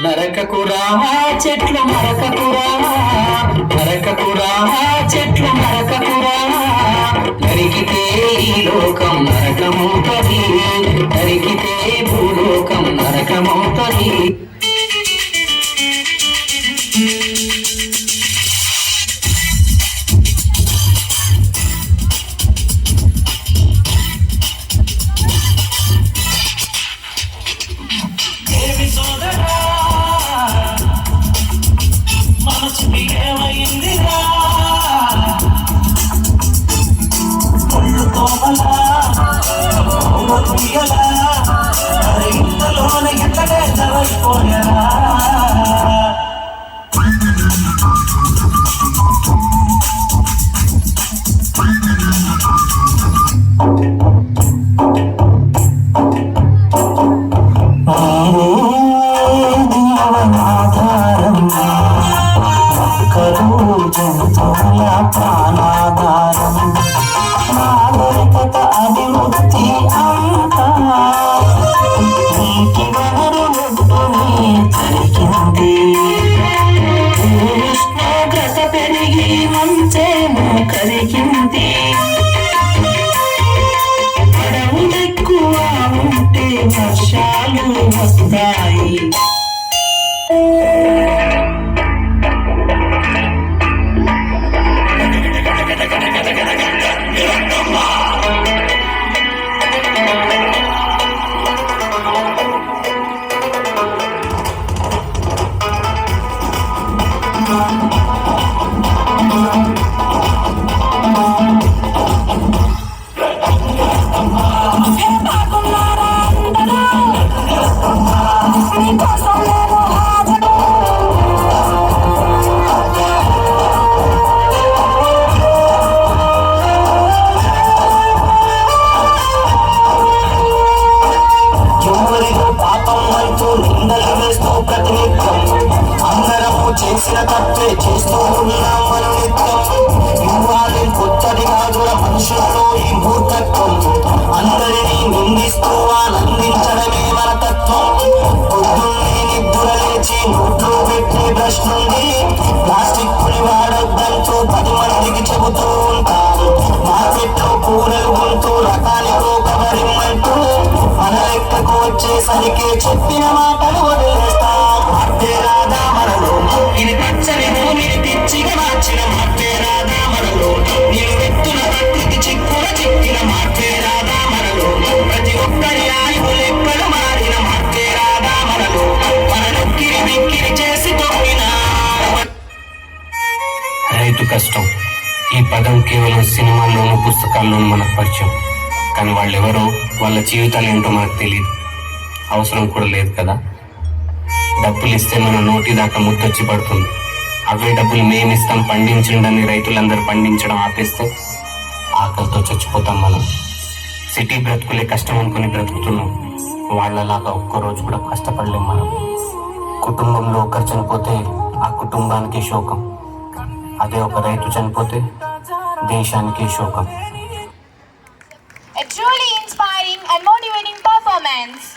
నరకకురా చెట్లు నరకకురా, నరకకురా చెట్లు నరకకురా, నరికితే ఈ లోకం నరకమవుతది, నరికితే భూలోకం నరకమవుతది. ఇంతలోనే ఎంతగా చదవైపోయారా ప్రాణాధారం నాగరికత అభివృద్ధి అంతా నీటి వనరు ఒడ్డునే జరిగింది. ఉష్ణోగ్రత పెరిగి మంచేమో కరిగింది. అడవులెక్కువ ఉంటే వర్షాలు వస్తాయి. చేసిన తప్పే చేస్తూ ఉన్నాం మనం నిత్యం. ఇవ్వాలి కొత్తది కాదు మనుషుల్లో ఈ మూర్ఖత్వం. అందరినీ నిందిస్తూ ఆనందించడమే మన తత్వం. పొద్దున్నే నిద్ర లేచి నోట్లో పెట్టే బ్రష్ నుండి ప్లాస్టిక్ పులి వాడొద్దంటూ 10 మందికి చెబుతూ ఉంటాం. మార్కెట్లో కూరలు కొంటూ రకానికో కవరిమ్మంటూ మన లెక్కకు వచ్చేసరికి చెప్పిన మాటలు వదిలేస్తాం. మార్పే రాదా మనలో, ఇది పచ్చని భూమిని పిచ్చిగా మార్చిన మార్పే రాదా మనలో, నేను వ్యక్తుల ప్రకృతి చిక్కుల చిక్కిన మార్పే రాదా మనలో, ప్రతి ఒక్కరి ఆయువు లెక్కలు మారిన మార్పే రాదా మనలో, మన నొక్కిరి బిక్కిరి చేసి తొక్కిన. రైతు కష్టం ఈ పదం కేవలం సినిమాల్లోనూ పుస్తకాల్లోనూ మనకు పరిచయం. కానీ వాళ్ళెవరో, వాళ్ళ జీవితాలు ఏంటో మనకు తెలియదు, అవసరం కూడా లేదు కదా. డబ్బులు ఇస్తే మన నోటి దాకా ముద్దొచ్చి పడుతుంది. అవే డబ్బులు మేమిస్తాం పండించండి రైతులందరూ పండించడం ఆపేస్తే ఆకలితో చచ్చిపోతాం మనం. సిటీ బ్రతుకులే కష్టం అనుకుని బ్రతుకుతున్నాం. వాళ్ళలాగా ఒక్కరోజు కూడా కష్టపడలేం మనం. కుటుంబంలో ఒకరు చనిపోతే ఆ కుటుంబానికి శోకం. అదే ఒక రైతు చనిపోతే దేశానికి శోకం. A truly inspiring and motivating performance.